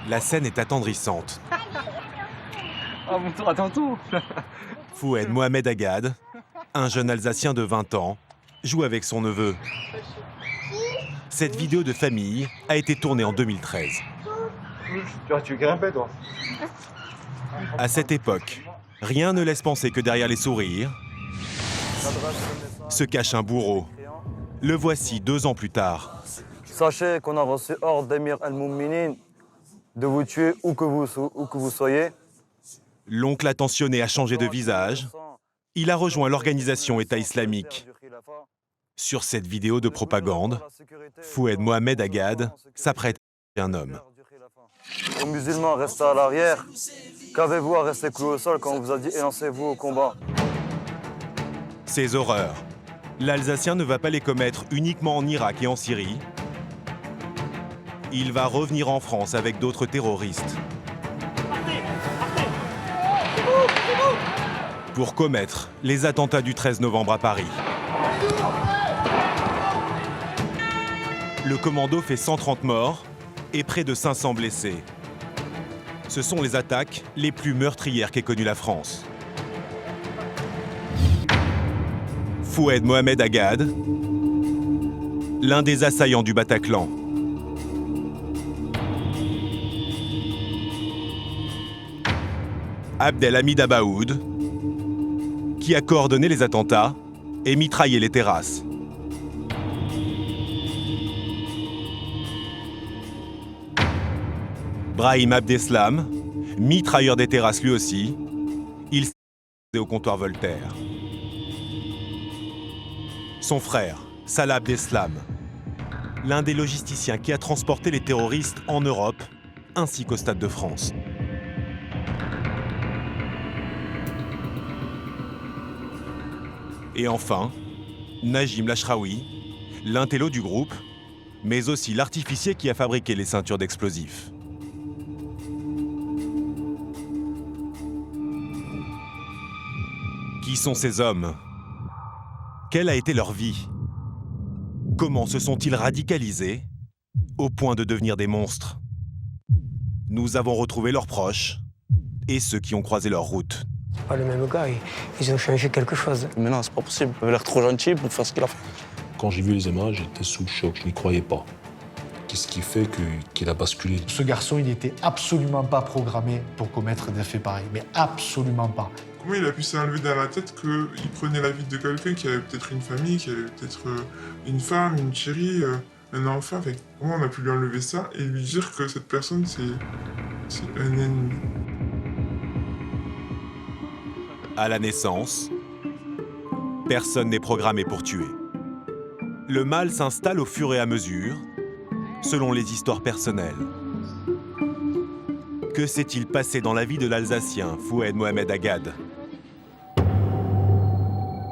La scène est attendrissante. À mon tour, à ton tour. Foued Mohamed Agad, un jeune Alsacien de 20 ans, joue avec son neveu. Cette vidéo de famille a été tournée en 2013. Tu grimpais, toi. À cette époque, rien ne laisse penser que derrière les sourires se cache un bourreau. Le voici 2 ans plus tard. Sachez qu'on a reçu ordre d'Emir El-Mouminin de vous tuer où que vous soyez. L'oncle attentionné a changé de visage. Il a rejoint l'organisation État islamique. Sur cette vidéo de propagande, Foued Mohamed Agad s'apprête à tuer un homme. Aux musulmans, restez à l'arrière. Qu'avez-vous à rester cloué au sol quand on vous a dit élancez-vous au combat? Ces horreurs, l'Alsacien ne va pas les commettre uniquement en Irak et en Syrie. Il va revenir en France avec d'autres terroristes pour commettre les attentats du 13 novembre à Paris. Le commando fait 130 morts et près de 500 blessés. Ce sont les attaques les plus meurtrières qu'ait connues la France. Foued Mohamed Agad, l'un des assaillants du Bataclan. Abdelhamid Abaoud, qui a coordonné les attentats et mitraillé les terrasses. Brahim Abdeslam, mitrailleur des terrasses lui aussi, il s'est au comptoir Voltaire. Son frère, Salah Abdeslam, l'un des logisticiens qui a transporté les terroristes en Europe ainsi qu'au Stade de France. Et enfin, Najim Lachraoui, l'intello du groupe, mais aussi l'artificier qui a fabriqué les ceintures d'explosifs. Qui sont ces hommes? Quelle a été leur vie? Comment se sont-ils radicalisés au point de devenir des monstres? Nous avons retrouvé leurs proches et ceux qui ont croisé leur route. Pas le même gars, ils ont changé quelque chose. Mais non, c'est pas possible. Il a l'air trop gentil pour faire ce qu'il a fait. Quand j'ai vu les images, j'étais sous le choc, je n'y croyais pas. Qu'est-ce qui fait qu'il a basculé? Ce garçon, il n'était absolument pas programmé pour commettre des faits pareils, mais absolument pas. Comment il a pu s'enlever dans la tête qu'il prenait la vie de quelqu'un qui avait peut-être une famille, qui avait peut-être une femme, une chérie, un enfant. Enfin, comment on a pu lui enlever ça et lui dire que cette personne, c'est un ennemi? À la naissance, personne n'est programmé pour tuer. Le mal s'installe au fur et à mesure, selon les histoires personnelles. Que s'est-il passé dans la vie de l'Alsacien Foued Mohamed Agad?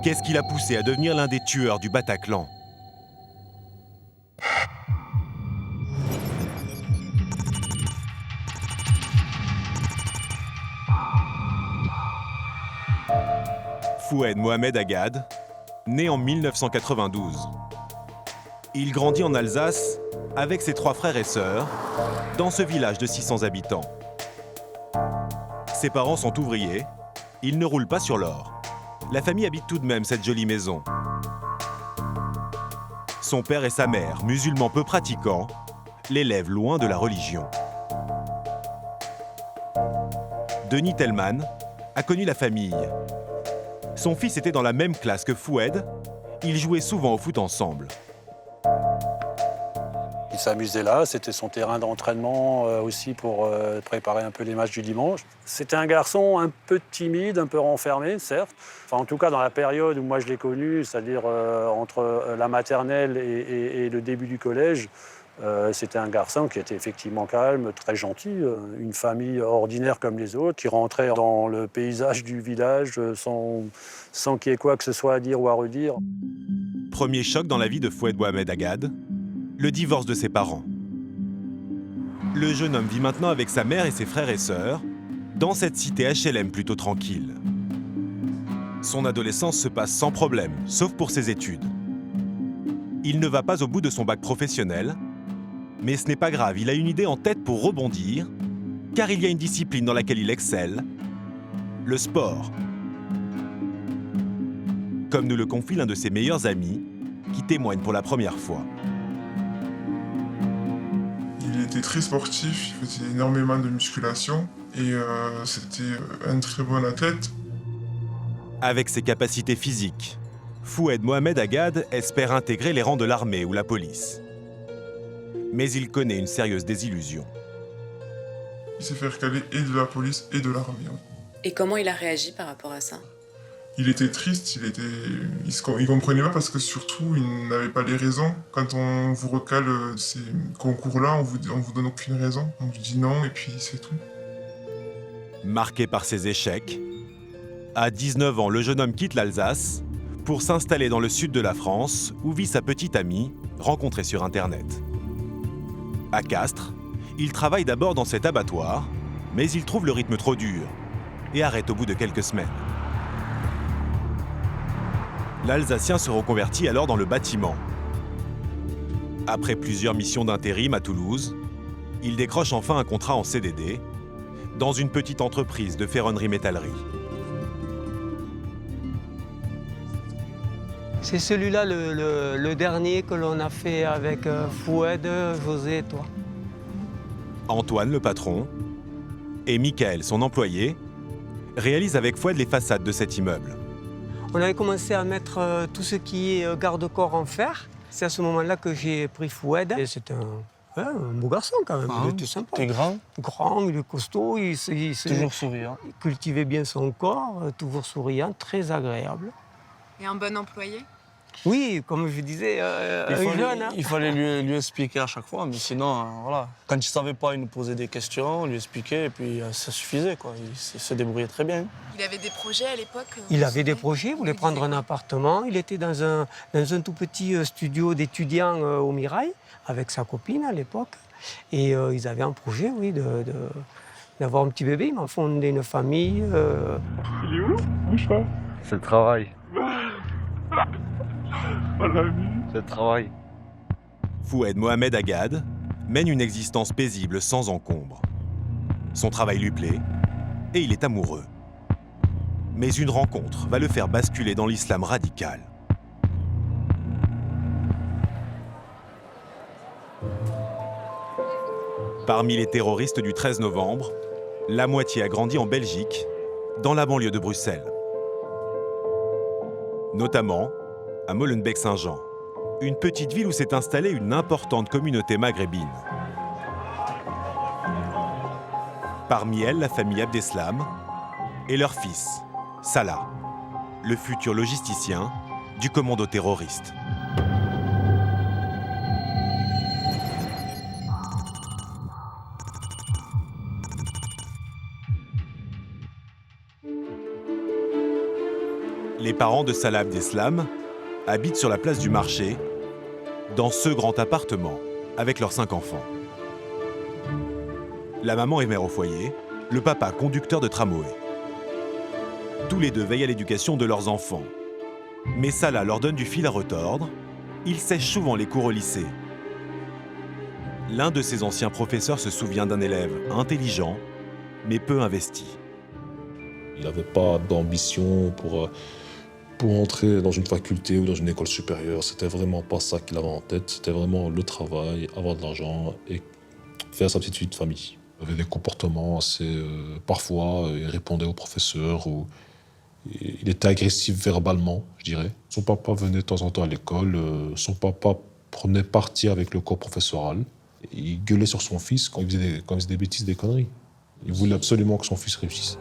Qu'est-ce qui l'a poussé à devenir l'un des tueurs du Bataclan? Foued Mohamed Agad, né en 1992. Il grandit en Alsace avec ses 3 frères et sœurs, dans ce village de 600 habitants. Ses parents sont ouvriers, ils ne roulent pas sur l'or. La famille habite tout de même cette jolie maison. Son père et sa mère, musulmans peu pratiquants, l'élèvent loin de la religion. Denis Tellman a connu la famille. Son fils était dans la même classe que Foued, ils jouaient souvent au foot ensemble. Il s'amusait là, c'était son terrain d'entraînement aussi pour préparer un peu les matchs du dimanche. C'était un garçon un peu timide, un peu renfermé, certes. Enfin, en tout cas, dans la période où moi je l'ai connu, c'est-à-dire entre la maternelle et le début du collège, c'était un garçon qui était effectivement calme, très gentil, une famille ordinaire comme les autres, qui rentrait dans le paysage du village sans qu'il y ait quoi que ce soit à dire ou à redire. Premier choc dans la vie de Foued Mohamed Agad, le divorce de ses parents. Le jeune homme vit maintenant avec sa mère et ses frères et sœurs, dans cette cité HLM plutôt tranquille. Son adolescence se passe sans problème, sauf pour ses études. Il ne va pas au bout de son bac professionnel, mais ce n'est pas grave, il a une idée en tête pour rebondir, car il y a une discipline dans laquelle il excelle, le sport. Comme nous le confie l'un de ses meilleurs amis, qui témoigne pour la première fois. Il était très sportif, il faisait énormément de musculation et c'était un très bon athlète. Avec ses capacités physiques, Foued Mohamed Agad espère intégrer les rangs de l'armée ou la police. Mais il connaît une sérieuse désillusion. Il s'est fait recaler et de la police et de l'armée. Et comment il a réagi par rapport à ça? Il était triste, il comprenait pas parce que surtout il n'avait pas les raisons. Quand on vous recale ces concours-là, on vous donne aucune raison. On vous dit non et puis c'est tout. Marqué par ses échecs, à 19 ans, le jeune homme quitte l'Alsace pour s'installer dans le sud de la France où vit sa petite amie, rencontrée sur Internet. À Castres, il travaille d'abord dans cet abattoir, mais il trouve le rythme trop dur et arrête au bout de quelques semaines. L'Alsacien se reconvertit alors dans le bâtiment. Après plusieurs missions d'intérim à Toulouse, il décroche enfin un contrat en CDD dans une petite entreprise de ferronnerie-métallerie. C'est celui-là le dernier que l'on a fait avec Foued, José et toi. Antoine, le patron, et Michael, son employé, réalisent avec Foued les façades de cet immeuble. On avait commencé à mettre tout ce qui est garde-corps en fer. C'est à ce moment-là que j'ai pris Foued. Et c'est un beau garçon quand même, il était sympa. T'es grand? Grand, il est costaud, Toujours souriant. il cultivait bien son corps, toujours souriant, très agréable. Et un bon employé? Oui, comme je disais, jeune. Il fallait lui expliquer à chaque fois, mais sinon, voilà. Quand il ne savait pas, il nous posait des questions, on lui expliquait, et puis ça suffisait, quoi. Il se débrouillait très bien. Il avait des projets à l'époque? Il avait des projets, il voulait prendre un appartement. Il était dans un tout petit studio d'étudiants au Mirail, avec sa copine à l'époque. Et ils avaient un projet, oui, d'avoir un petit bébé. Ils m'ont fondé une famille. Il est où? Bouge pas. C'est le travail. Oh la vie. C'est le travail. Foued Mohamed Agad mène une existence paisible sans encombre. Son travail lui plaît et il est amoureux. Mais une rencontre va le faire basculer dans l'islam radical. Parmi les terroristes du 13 novembre, la moitié a grandi en Belgique, dans la banlieue de Bruxelles. Notamment à Molenbeek-Saint-Jean, une petite ville où s'est installée une importante communauté maghrébine. Parmi elles, la famille Abdeslam et leur fils, Salah, le futur logisticien du commando terroriste. Les parents de Salah Abdeslam habitent sur la place du marché, dans ce grand appartement, avec leurs 5 enfants. La maman est mère au foyer, le papa conducteur de tramway. Tous les deux veillent à l'éducation de leurs enfants. Mais Salah leur donne du fil à retordre, il sèche souvent les cours au lycée. L'un de ses anciens professeurs se souvient d'un élève intelligent, mais peu investi. Il n'avait pas d'ambition pour entrer dans une faculté ou dans une école supérieure. C'était vraiment pas ça qu'il avait en tête. C'était vraiment le travail, avoir de l'argent et faire sa petite vie de famille. Il avait des comportements assez... parfois, il répondait aux professeurs ou il était agressif verbalement, je dirais. Son papa venait de temps en temps à l'école. Son papa prenait parti avec le corps professoral. Il gueulait sur son fils quand il faisait des bêtises, des conneries. Il voulait absolument que son fils réussisse.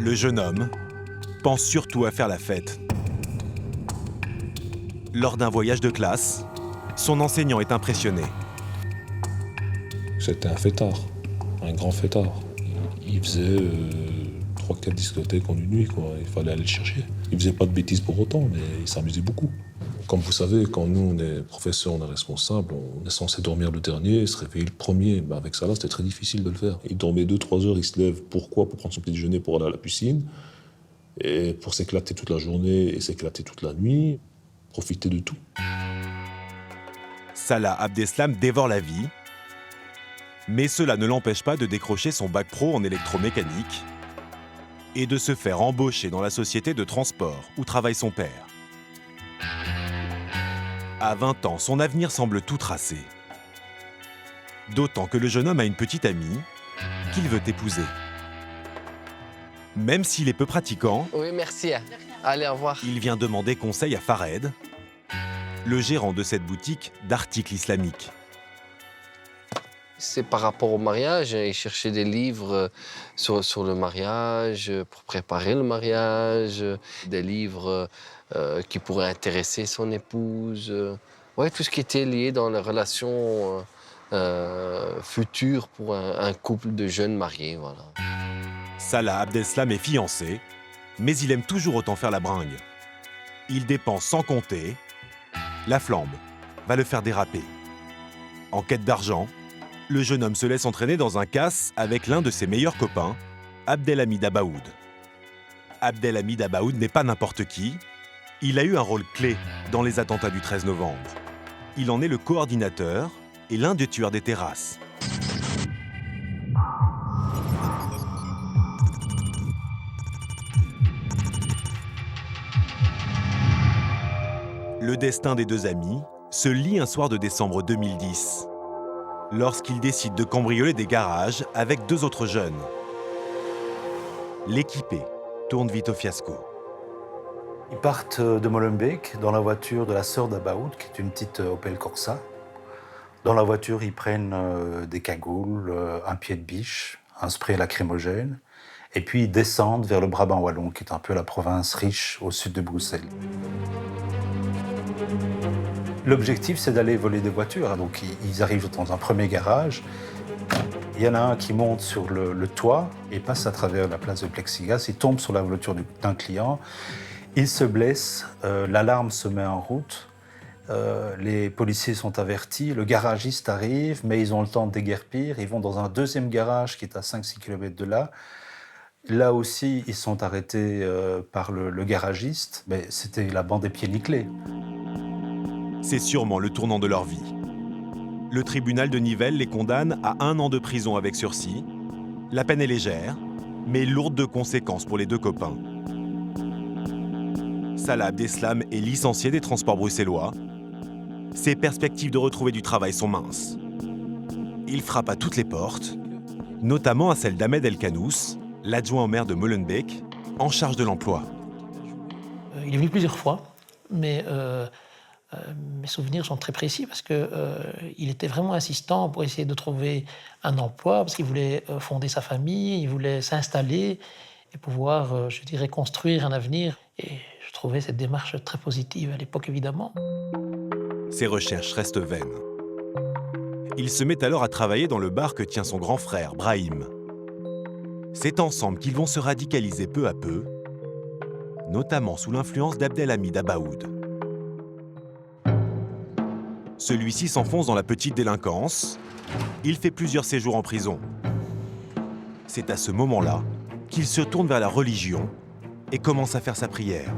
Le jeune homme pense surtout à faire la fête. Lors d'un voyage de classe, son enseignant est impressionné. C'était un fêtard, un grand fêtard. Il faisait 3-4 discothèques en une nuit, quoi. Il fallait aller le chercher. Il faisait pas de bêtises pour autant, mais il s'amusait beaucoup. Comme vous savez, quand nous, on est professeur, on est responsable, on est censé dormir le dernier, se réveiller le premier. Ben avec ça, là, c'était très difficile de le faire. Il dormait 2-3 heures, il se lève. Pourquoi? Pour prendre son petit déjeuner, pour aller à la piscine. Et pour s'éclater toute la journée et s'éclater toute la nuit. profiter de tout. Salah Abdeslam dévore la vie, mais cela ne l'empêche pas de décrocher son bac pro en électromécanique et de se faire embaucher dans la société de transport où travaille son père. À 20 ans, son avenir semble tout tracé. D'autant que le jeune homme a une petite amie qu'il veut épouser. Même s'il est peu pratiquant, Oui, merci. Allez, au revoir. il vient demander conseil à Fared, le gérant de cette boutique d'articles islamiques. C'est par rapport au mariage. Il cherchait des livres sur le mariage, pour préparer le mariage, des livres qui pourraient intéresser son épouse. Ouais, tout ce qui était lié dans les relations futures pour un couple de jeunes mariés. Voilà. Salah Abdeslam est fiancé, mais il aime toujours autant faire la bringue. Il dépense sans compter. La flambe va le faire déraper. En quête d'argent, le jeune homme se laisse entraîner dans un casse avec l'un de ses meilleurs copains, Abdelhamid Abaoud. Abdelhamid Abaoud n'est pas n'importe qui. Il a eu un rôle clé dans les attentats du 13 novembre. Il en est le coordinateur et l'un des tueurs des terrasses. Le destin des deux amis se lie un soir de décembre 2010, lorsqu'ils décident de cambrioler des garages avec deux autres jeunes. L'équipé tourne vite au fiasco. Ils partent de Molenbeek dans la voiture de la sœur d'Abaoud, qui est une petite Opel Corsa. Dans la voiture, ils prennent des cagoules, un pied de biche, un spray lacrymogène, et puis ils descendent vers le Brabant wallon, qui est un peu la province riche au sud de Bruxelles. L'objectif, c'est d'aller voler des voitures. Donc, ils arrivent dans un premier garage. Il y en a un qui monte sur le toit et passe à travers la place de plexiglas. Il tombe sur la voiture d'un client. Il se blesse. L'alarme se met en route. Les policiers sont avertis. Le garagiste arrive, mais ils ont le temps de déguerpir. Ils vont dans un deuxième garage qui est à 5-6 km de là. Là aussi, ils sont arrêtés par le garagiste. Mais c'était la bande des pieds nickelés. C'est sûrement le tournant de leur vie. Le tribunal de Nivelles les condamne à 1 an de prison avec sursis. La peine est légère, mais lourde de conséquences pour les deux copains. Salah Abdeslam est licencié des transports bruxellois. Ses perspectives de retrouver du travail sont minces. Il frappe à toutes les portes, notamment à celle d'Ahmed El Kanous, l'adjoint au maire de Molenbeek, en charge de l'emploi. Il est venu plusieurs fois, mais mes souvenirs sont très précis parce qu'il était vraiment insistant pour essayer de trouver un emploi, parce qu'il voulait fonder sa famille, il voulait s'installer et pouvoir, je dirais, construire un avenir. Et je trouvais cette démarche très positive à l'époque, évidemment. Ses recherches restent vaines. Il se met alors à travailler dans le bar que tient son grand frère, Brahim. C'est ensemble qu'ils vont se radicaliser peu à peu, notamment sous l'influence d'Abdelhamid Abaoud. Celui-ci s'enfonce dans la petite délinquance. Il fait plusieurs séjours en prison. C'est à ce moment-là qu'il se tourne vers la religion et commence à faire sa prière.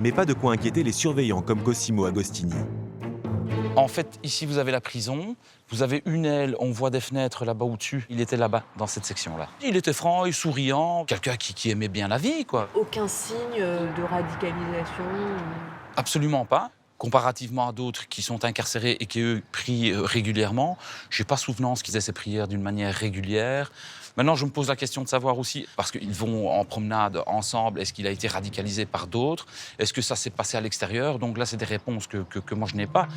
Mais pas de quoi inquiéter les surveillants comme Cosimo Agostini. En fait, ici, vous avez la prison. Vous avez une aile, on voit des fenêtres là-bas au-dessus. Il était là-bas, dans cette section-là. Il était franc et souriant, quelqu'un qui aimait bien la vie, quoi. Aucun signe de radicalisation? Absolument pas. Comparativement à d'autres qui sont incarcérés et qui, eux, prient régulièrement, je n'ai pas souvenance qu'ils aient ces prières d'une manière régulière. Maintenant, je me pose la question de savoir aussi, parce qu'ils vont en promenade ensemble, est-ce qu'il a été radicalisé par d'autres? Est-ce que ça s'est passé à l'extérieur? Donc là, c'est des réponses que moi, je n'ai pas.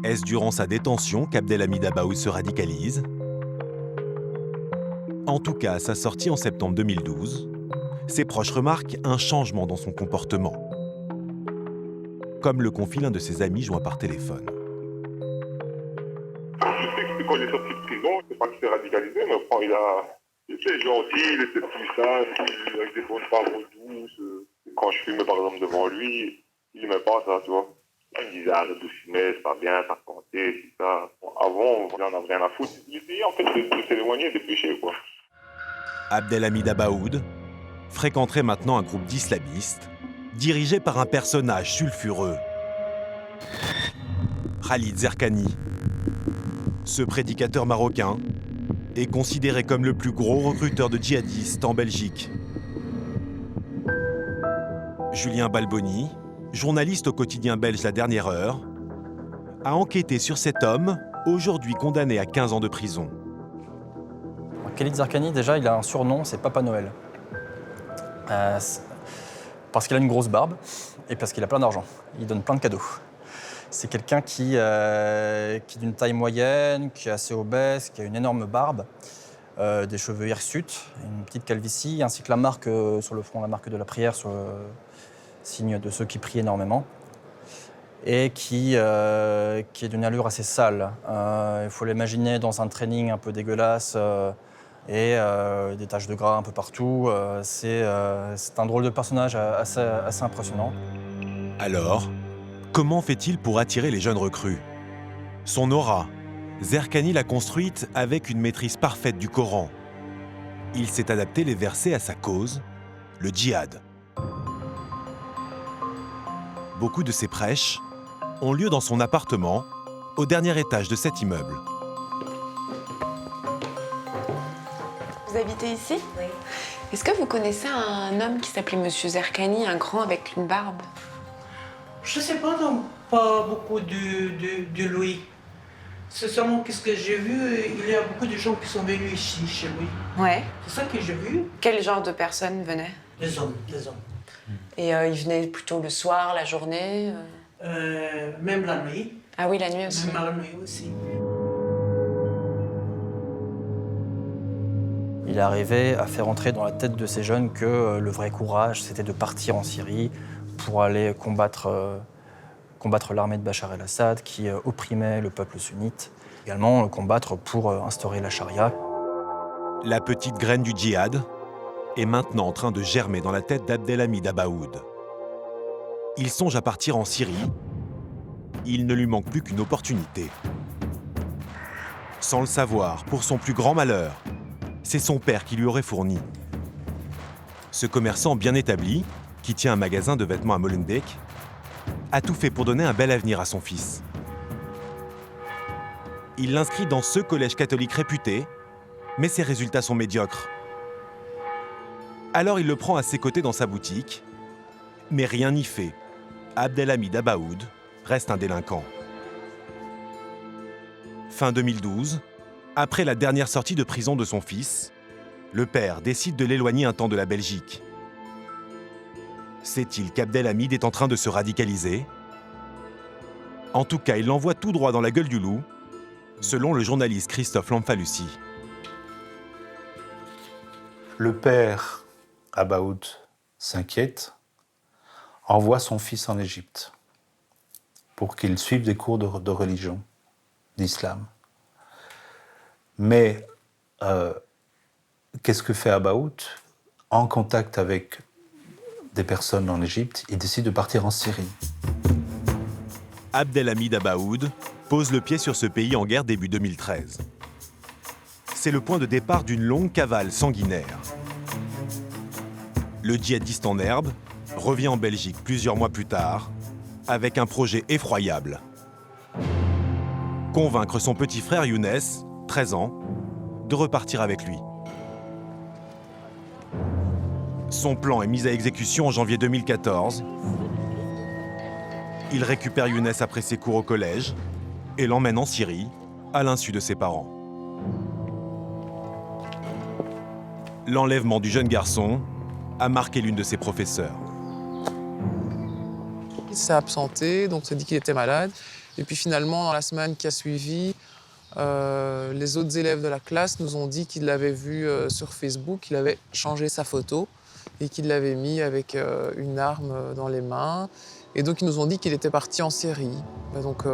Est-ce durant sa détention qu'Abdelhamid Abaoud se radicalise? En tout cas, à sa sortie en septembre 2012, ses proches remarquent un changement dans son comportement. Comme le confie l'un de ses amis joint par téléphone. Je sais que quand il est sorti de prison, c'est pas qu'il s'est radicalisé, mais il était gentil, il était plus sage, avec des bonnes paroles douces. Quand je fumais par exemple devant lui, il n'aimait pas ça, tu vois. Il me disait arrête de fumer, c'est pas bien, ta santé, tout ça. Avant, il en avait rien à foutre. Il essayait en fait de s'éloigner des péchés, quoi. Abdelhamid Abaoud fréquenterait maintenant un groupe d'islamistes dirigé par un personnage sulfureux. Khalid Zerkani. Ce prédicateur marocain est considéré comme le plus gros recruteur de djihadistes en Belgique. Julien Balboni, journaliste au quotidien belge La Dernière Heure, a enquêté sur cet homme, aujourd'hui condamné à 15 ans de prison. Khalid Zerkani, déjà, il a un surnom, c'est Papa Noël. Parce qu'il a une grosse barbe et parce qu'il a plein d'argent. Il donne plein de cadeaux. C'est quelqu'un qui est d'une taille moyenne, qui est assez obèse, qui a une énorme barbe, des cheveux hirsutes, une petite calvitie, ainsi que la marque sur le front, la marque de la prière, sur le signe de ceux qui prient énormément, et qui est d'une allure assez sale. Il faut l'imaginer dans un training un peu dégueulasse et des taches de gras un peu partout. C'est un drôle de personnage assez impressionnant. Alors, comment fait-il pour attirer les jeunes recrues? Son aura, Zerkani l'a construite avec une maîtrise parfaite du Coran. Il s'est adapté les versets à sa cause, le djihad. Beaucoup de ses prêches ont lieu dans son appartement, au dernier étage de cet immeuble. Vous habitez ici? Oui. Est-ce que vous connaissez un homme qui s'appelait Monsieur Zerkani, un grand avec une barbe? Je sais pas, non, pas beaucoup de lui. C'est seulement qu'est-ce que j'ai vu, il y a beaucoup de gens qui sont venus ici, chez lui. Ouais. C'est ça que j'ai vu. Quel genre de personnes venaient? Des hommes, des hommes. Et ils venaient plutôt le soir, la journée Même la nuit. Ah oui, la nuit aussi. Même la nuit aussi. Il est arrivé à faire entrer dans la tête de ces jeunes que le vrai courage, c'était de partir en Syrie pour aller combattre l'armée de Bachar el-Assad qui opprimait le peuple sunnite. Également combattre pour instaurer la charia. La petite graine du djihad est maintenant en train de germer dans la tête d'Abdelhamid Abaoud. Il songe à partir en Syrie. Il ne lui manque plus qu'une opportunité. Sans le savoir, pour son plus grand malheur, c'est son père qui lui aurait fourni. Ce commerçant bien établi, qui tient un magasin de vêtements à Molenbeek, a tout fait pour donner un bel avenir à son fils. Il l'inscrit dans ce collège catholique réputé, mais ses résultats sont médiocres. Alors il le prend à ses côtés dans sa boutique, mais rien n'y fait. Abdelhamid Abaoud reste un délinquant. Fin 2012, après la dernière sortie de prison de son fils, le père décide de l'éloigner un temps de la Belgique. Sait-il qu'Abdelhamid est en train de se radicaliser? En tout cas, il l'envoie tout droit dans la gueule du loup, selon le journaliste Christophe Lamfalussy. Le père Abaoud s'inquiète, envoie son fils en Égypte pour qu'il suive des cours de religion, d'islam. Mais qu'est-ce que fait Abaoud? En contact avec des personnes en Égypte, il décide de partir en Syrie. Abdelhamid Abaoud pose le pied sur ce pays en guerre début 2013. C'est le point de départ d'une longue cavale sanguinaire. Le djihadiste en herbe revient en Belgique plusieurs mois plus tard avec un projet effroyable. Convaincre son petit frère Younes, 13 ans, de repartir avec lui. Son plan est mis à exécution en janvier 2014. Il récupère Younes après ses cours au collège et l'emmène en Syrie, à l'insu de ses parents. L'enlèvement du jeune garçon a marqué l'une de ses professeurs. Il s'est absenté, donc on s'est dit qu'il était malade. Et puis finalement, dans la semaine qui a suivi, les autres élèves de la classe nous ont dit qu'ils l'avaient vu sur Facebook, qu'il avait changé sa photo et qu'il l'avait mis avec une arme dans les mains. Et donc ils nous ont dit qu'il était parti en Syrie. Et donc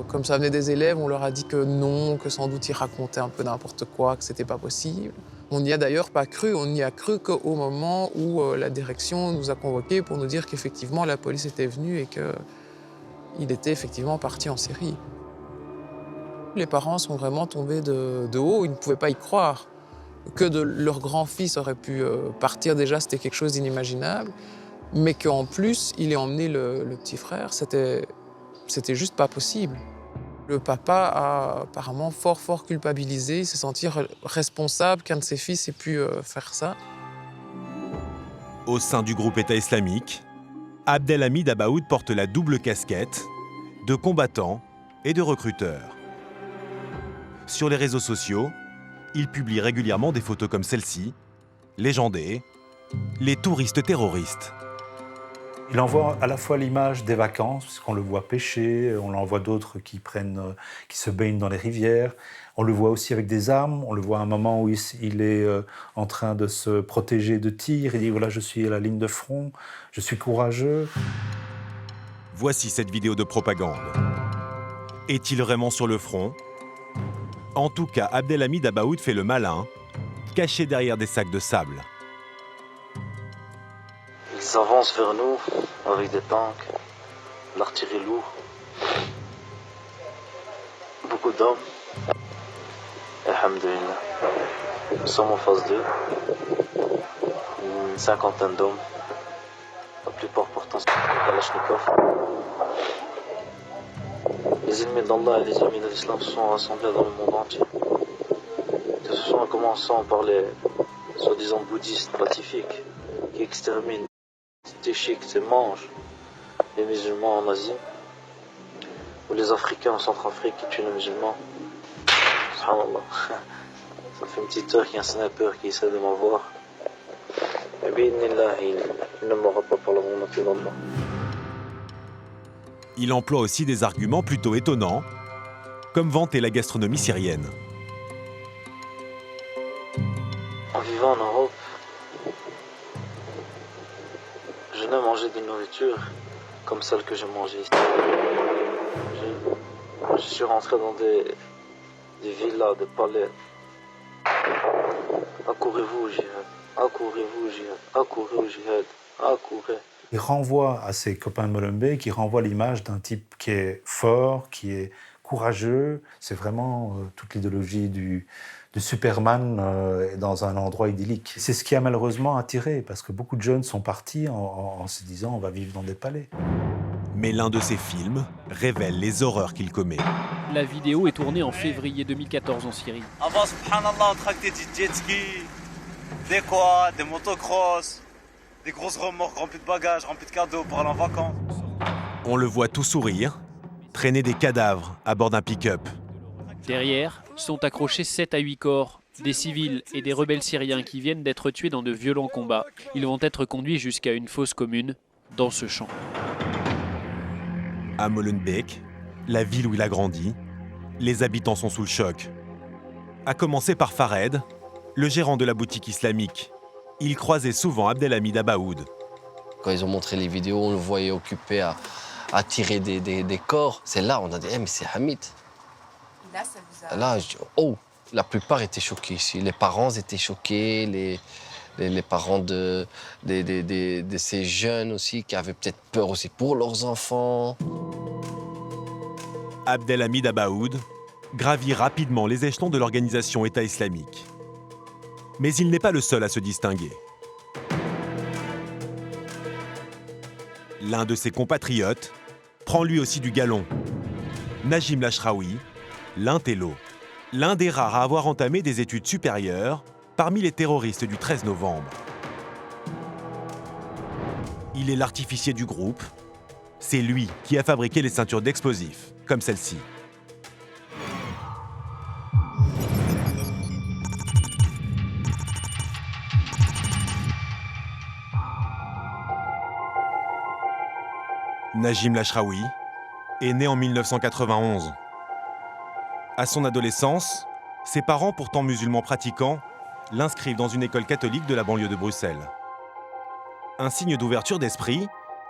comme ça venait des élèves, on leur a dit que non, que sans doute il racontait un peu n'importe quoi, que c'était pas possible. On n'y a d'ailleurs pas cru, on n'y a cru qu'au moment où la direction nous a convoqués pour nous dire qu'effectivement la police était venue et qu'il était effectivement parti en Syrie. Les parents sont vraiment tombés de haut, ils ne pouvaient pas y croire. Que leur grand-fils aurait pu partir déjà, c'était quelque chose d'inimaginable. Mais qu'en plus, il ait emmené le petit frère, c'était juste pas possible. Le papa a apparemment fort culpabilisé, il s'est senti responsable qu'un de ses fils ait pu faire ça. Au sein du groupe État islamique, Abdelhamid Abaoud porte la double casquette de combattant et de recruteur. Sur les réseaux sociaux, il publie régulièrement des photos comme celle-ci, légendées, les touristes terroristes. Il envoie à la fois l'image des vacances, puisqu'on le voit pêcher, on en voit d'autres qui se baignent dans les rivières. On le voit aussi avec des armes. On le voit à un moment où il est en train de se protéger de tirs. Il dit voilà, je suis à la ligne de front, je suis courageux. Voici cette vidéo de propagande. Est-il vraiment sur le front? En tout cas, Abdelhamid Abaoud fait le malin, caché derrière des sacs de sable. Ils avancent vers nous avec des tanks, l'artillerie lourde, beaucoup d'hommes. Alhamdulillah. Nous sommes en phase 2, une cinquantaine d'hommes, la plupart portant sur des Kalachnikov. Les ennemis d'Allah et les ennemis de l'islam se sont rassemblés dans le monde entier. Que ce soit en commençant par les soi-disant bouddhistes pacifiques qui exterminent des chiites et mangent les musulmans en Asie, ou les Africains en Centrafrique qui tuent les musulmans. Subhanallah. Ça fait une petite heure qu'il y a un sniper qui essaie de m'avoir. Mais bi'idhnillah, il ne m'aura pas par la volonté d'Allah. Il emploie aussi des arguments plutôt étonnants, comme vanter la gastronomie syrienne. En vivant en Europe, je n'ai mangé de nourriture comme celle que j'ai mangée ici. Je suis rentré dans des villas, des palais. Accourez-vous au jihad, accourez-vous au jihad, accourez au jihad, accourez. Il renvoie à ses copains de Molenbeek, il renvoie l'image d'un type qui est fort, qui est courageux. C'est vraiment toute l'idéologie du Superman dans un endroit idyllique. C'est ce qui a malheureusement attiré, parce que beaucoup de jeunes sont partis en se disant on va vivre dans des palais. Mais l'un de ses films révèle les horreurs qu'il commet. La vidéo est tournée en février 2014 en Syrie. Avant, subhanallah, on tractait du jet ski, des quads, des motocross, des grosses remorques remplies de bagages, remplies de cadeaux pour aller en vacances. On le voit tout sourire, traîner des cadavres à bord d'un pick-up. Derrière sont accrochés 7 à 8 corps, des civils et des rebelles syriens qui viennent d'être tués dans de violents combats. Ils vont être conduits jusqu'à une fosse commune dans ce champ. À Molenbeek, la ville où il a grandi, les habitants sont sous le choc. À commencer par Fared, le gérant de la boutique islamique. Il croisait souvent Abdelhamid Abaoud. Quand ils ont montré les vidéos, on le voyait occupé à tirer des corps. C'est là on a dit mais c'est Hamid. Et là, ça vous a... Là, je dis, oh, la plupart étaient choqués ici. Les parents étaient choqués, les parents de ces jeunes aussi qui avaient peut-être peur aussi pour leurs enfants. Abdelhamid Abaoud gravit rapidement les échelons de l'organisation État islamique. Mais il n'est pas le seul à se distinguer. L'un de ses compatriotes prend lui aussi du galon. Najim Lachraoui, l'intello, l'un des rares à avoir entamé des études supérieures parmi les terroristes du 13 novembre. Il est l'artificier du groupe. C'est lui qui a fabriqué les ceintures d'explosifs, comme celle-ci. Najim Lachraoui est né en 1991. À son adolescence, ses parents, pourtant musulmans pratiquants, l'inscrivent dans une école catholique de la banlieue de Bruxelles. Un signe d'ouverture d'esprit,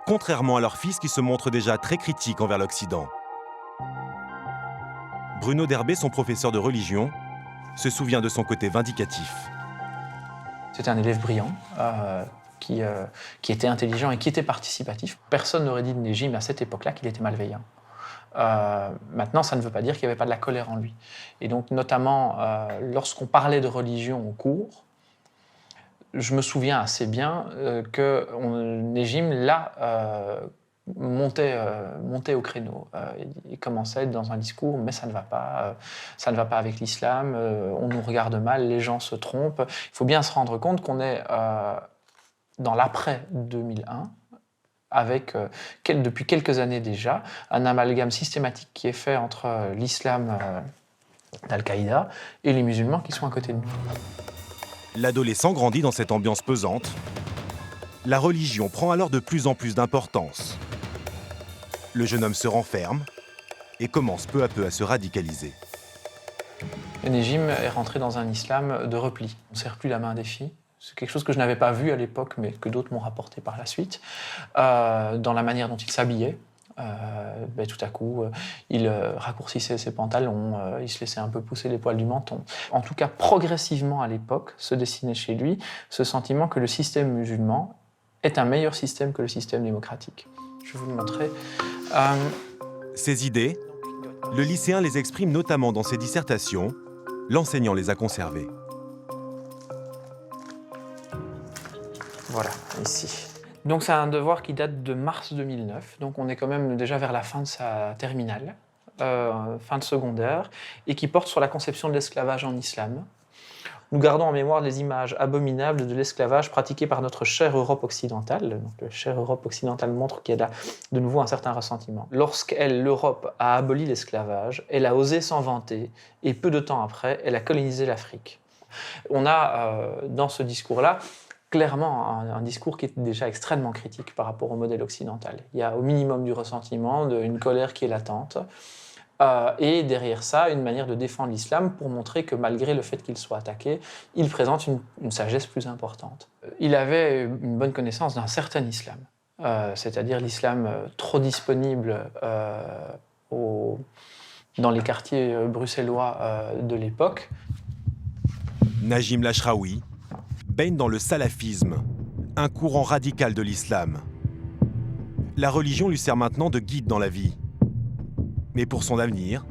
contrairement à leur fils qui se montre déjà très critique envers l'Occident. Bruno Derbé, son professeur de religion, se souvient de son côté vindicatif. C'était un élève brillant, qui était intelligent et qui était participatif. Personne n'aurait dit de Najim à cette époque-là qu'il était malveillant. Maintenant, ça ne veut pas dire qu'il n'y avait pas de la colère en lui. Et donc, notamment, lorsqu'on parlait de religion au cours, je me souviens assez bien que Nejim, là, montait au créneau. Il commençait à être dans un discours, mais ça ne va pas avec l'islam, on nous regarde mal, les gens se trompent. Il faut bien se rendre compte qu'on est dans l'après-2001, avec, depuis quelques années déjà, un amalgame systématique qui est fait entre l'islam d'Al-Qaïda et les musulmans qui sont à côté de nous. L'adolescent grandit dans cette ambiance pesante. La religion prend alors de plus en plus d'importance. Le jeune homme se renferme et commence peu à peu à se radicaliser. Nejim est rentré dans un islam de repli. On ne serre plus la main des filles. C'est quelque chose que je n'avais pas vu à l'époque, mais que d'autres m'ont rapporté par la suite. Dans la manière dont il s'habillait. Tout à coup, il raccourcissait ses pantalons, il se laissait un peu pousser les poils du menton. En tout cas, progressivement à l'époque, se dessinait chez lui ce sentiment que le système musulman est un meilleur système que le système démocratique. Je vais vous le montrer. Ces idées, le lycéen les exprime notamment dans ses dissertations. L'enseignant les a conservées. Voilà, ici. Donc c'est un devoir qui date de mars 2009, donc on est quand même déjà vers la fin de sa terminale, fin de secondaire, et qui porte sur la conception de l'esclavage en islam. Nous gardons en mémoire les images abominables de l'esclavage pratiqué par notre chère Europe occidentale. Donc, la chère Europe occidentale montre qu'il y a de nouveau un certain ressentiment. Lorsqu'elle, l'Europe, a aboli l'esclavage, elle a osé s'en vanter, et peu de temps après, elle a colonisé l'Afrique. On a, dans ce discours-là, clairement un discours qui est déjà extrêmement critique par rapport au modèle occidental. Il y a au minimum du ressentiment, une colère qui est latente, et derrière ça, une manière de défendre l'islam pour montrer que malgré le fait qu'il soit attaqué, il présente une sagesse plus importante. Il avait une bonne connaissance d'un certain islam, c'est-à-dire l'islam trop disponible dans les quartiers bruxellois de l'époque. Najim Lachraoui baigne dans le salafisme, un courant radical de l'islam. La religion lui sert maintenant de guide dans la vie. Mais pour son avenir,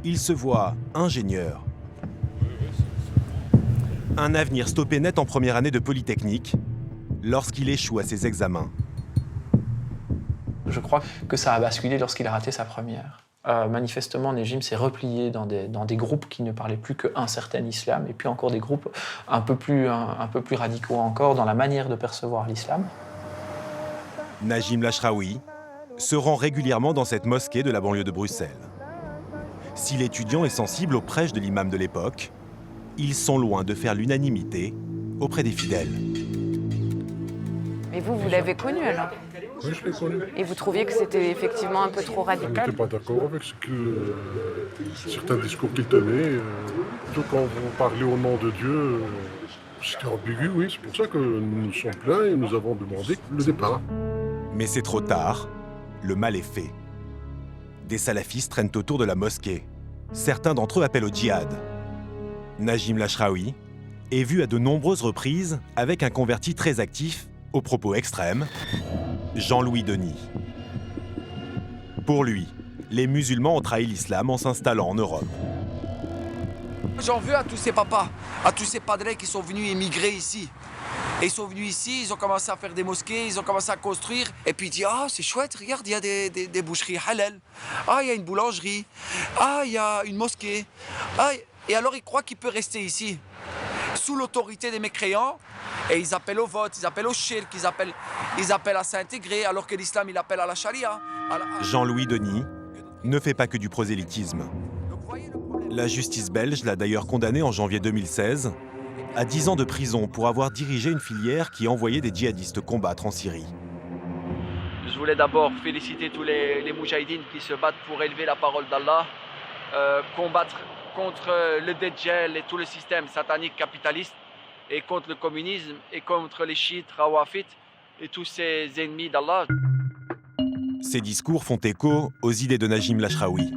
il se voit ingénieur. Un avenir stoppé net en première année de Polytechnique, lorsqu'il échoue à ses examens. Je crois que ça a basculé lorsqu'il a raté sa première. Manifestement, Nejim s'est replié dans des groupes qui ne parlaient plus qu'un certain islam, et puis encore des groupes un peu plus radicaux encore dans la manière de percevoir l'islam. Najim Lachraoui se rend régulièrement dans cette mosquée de la banlieue de Bruxelles. Si l'étudiant est sensible aux prêches de l'imam de l'époque, ils sont loin de faire l'unanimité auprès des fidèles. Mais vous l'avez connu alors? Oui, je l'ai connu. Et vous trouviez que c'était effectivement un peu trop Je radical? n'étais pas d'accord avec certains discours qu'il tenait. Surtout quand vous parlez au nom de Dieu, c'était ambigu, oui. C'est pour ça que nous nous sommes plaints et nous avons demandé le départ. Mais c'est trop tard, le mal est fait. Des salafistes traînent autour de la mosquée. Certains d'entre eux appellent au djihad. Najim Lachraoui est vu à de nombreuses reprises avec un converti très actif, aux propos extrêmes, Jean-Louis Denis. Pour lui, les musulmans ont trahi l'islam en s'installant en Europe. J'en veux à tous ces papas, à tous ces padres qui sont venus émigrer ici. Et ils sont venus ici, ils ont commencé à faire des mosquées, ils ont commencé à construire. Et puis ils disent, ah c'est chouette, regarde, il y a des boucheries halal. Ah, il y a une boulangerie. Ah, il y a une mosquée. Ah, et alors ils croient qu'ils peuvent rester ici, sous l'autorité des mécréants. Et ils appellent au vote, ils appellent au shirk, ils appellent à s'intégrer, alors que l'islam, il appelle à la charia. Jean-Louis Denis ne fait pas que du prosélytisme. La justice belge l'a d'ailleurs condamné en janvier 2016 à 10 ans de prison pour avoir dirigé une filière qui envoyait des djihadistes combattre en Syrie. Je voulais d'abord féliciter tous les moudjahidines qui se battent pour élever la parole d'Allah, combattre contre le Dajjal et tout le système satanique capitaliste, et contre le communisme, et contre les chiites, rawafites, et tous ces ennemis d'Allah. Ces discours font écho aux idées de Najim Lachraoui.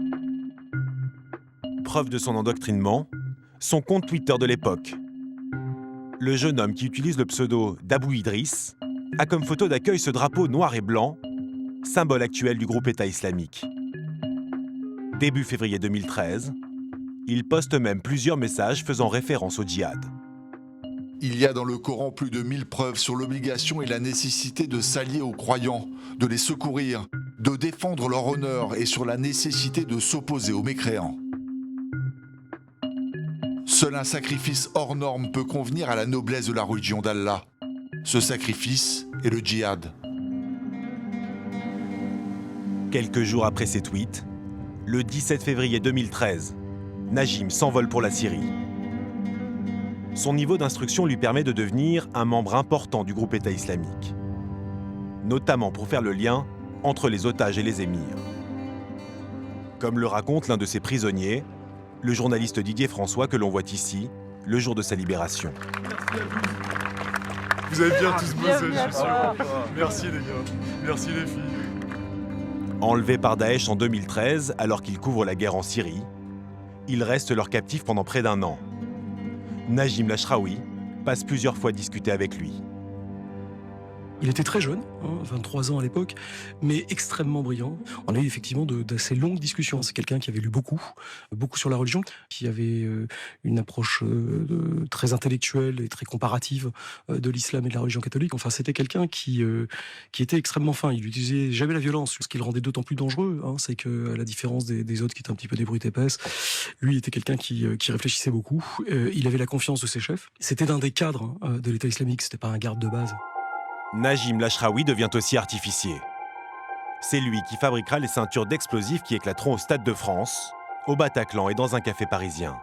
Preuve de son endoctrinement, son compte Twitter de l'époque. Le jeune homme qui utilise le pseudo d'Abou Idriss a comme photo d'accueil ce drapeau noir et blanc, symbole actuel du groupe État islamique. Début février 2013, il poste même plusieurs messages faisant référence au djihad. Il y a dans le Coran plus de 1000 preuves sur l'obligation et la nécessité de s'allier aux croyants, de les secourir, de défendre leur honneur et sur la nécessité de s'opposer aux mécréants. Seul un sacrifice hors norme peut convenir à la noblesse de la religion d'Allah. Ce sacrifice est le djihad. Quelques jours après ces tweets, le 17 février 2013, Najim s'envole pour la Syrie. Son niveau d'instruction lui permet de devenir un membre important du groupe État islamique, notamment pour faire le lien entre les otages et les émirs. Comme le raconte l'un de ses prisonniers, le journaliste Didier François que l'on voit ici, le jour de sa libération. Vous avez bien tous bossé, je suis sûr. Merci les gars, merci les filles. Enlevé par Daesh en 2013, alors qu'il couvre la guerre en Syrie, il reste leur captif pendant près d'1 an. Najim Lachraoui passe plusieurs fois discuter avec lui. Il était très jeune, 23 ans à l'époque, mais extrêmement brillant. On a eu effectivement d'assez longues discussions. C'est quelqu'un qui avait lu beaucoup sur la religion, qui avait une approche très intellectuelle et très comparative de l'islam et de la religion catholique. Enfin, c'était quelqu'un qui était extrêmement fin. Il n'utilisait jamais la violence, ce qui le rendait d'autant plus dangereux. C'est qu'à la différence des autres qui étaient un petit peu des brutes épaisses, lui était quelqu'un qui réfléchissait beaucoup. Il avait la confiance de ses chefs. C'était l'un des cadres de l'État islamique, c'était pas un garde de base. Najim Lachraoui devient aussi artificier. C'est lui qui fabriquera les ceintures d'explosifs qui éclateront au Stade de France, au Bataclan et dans un café parisien.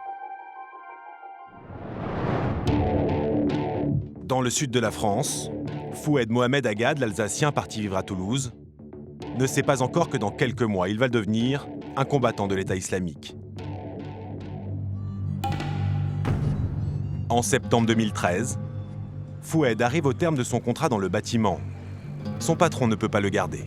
Dans le sud de la France, Foued Mohamed Agad, l'Alsacien parti vivre à Toulouse, ne sait pas encore que dans quelques mois, il va devenir un combattant de l'État islamique. En septembre 2013, Foued arrive au terme de son contrat dans le bâtiment. Son patron ne peut pas le garder.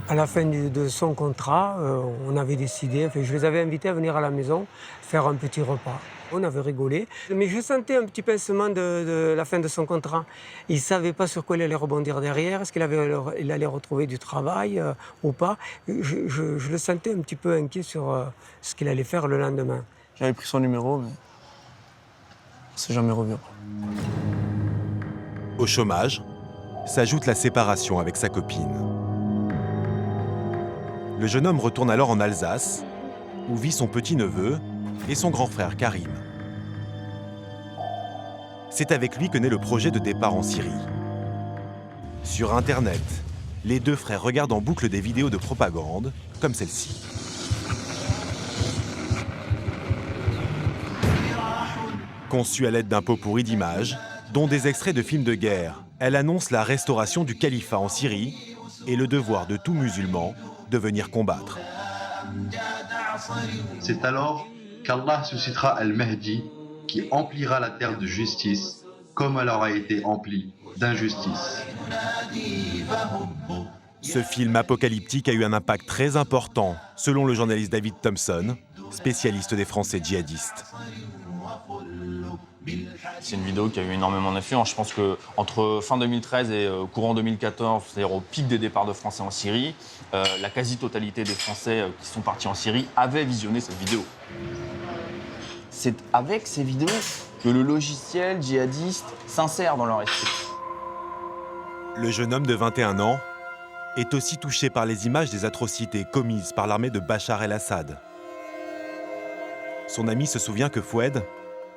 À la fin de son contrat, on avait décidé, je les avais invités à venir à la maison faire un petit repas. On avait rigolé, mais je sentais un petit pincement de la fin de son contrat. Il ne savait pas sur quoi il allait rebondir derrière, est-ce qu'il allait retrouver du travail ou pas. Je le sentais un petit peu inquiet sur ce qu'il allait faire le lendemain. J'avais pris son numéro, mais c'est jamais revenu. Au chômage, s'ajoute la séparation avec sa copine. Le jeune homme retourne alors en Alsace, où vit son petit-neveu et son grand frère Karim. C'est avec lui que naît le projet de départ en Syrie. Sur Internet, les deux frères regardent en boucle des vidéos de propagande, comme celle-ci. Conçue à l'aide d'un pot-pourri d'images, dont des extraits de films de guerre, elle annonce la restauration du califat en Syrie et le devoir de tout musulman de venir combattre. C'est alors qu'Allah suscitera Al-Mahdi qui emplira la terre de justice comme elle aura été emplie d'injustice. Ce film apocalyptique a eu un impact très important, selon le journaliste David Thompson, spécialiste des Français djihadistes. C'est une vidéo qui a eu énormément d'influence. Je pense qu'entre fin 2013 et courant 2014, c'est-à-dire au pic des départs de Français en Syrie, la quasi-totalité des Français qui sont partis en Syrie avaient visionné cette vidéo. C'est avec ces vidéos que le logiciel djihadiste s'insère dans leur esprit. Le jeune homme de 21 ans est aussi touché par les images des atrocités commises par l'armée de Bachar el-Assad. Son ami se souvient que Foued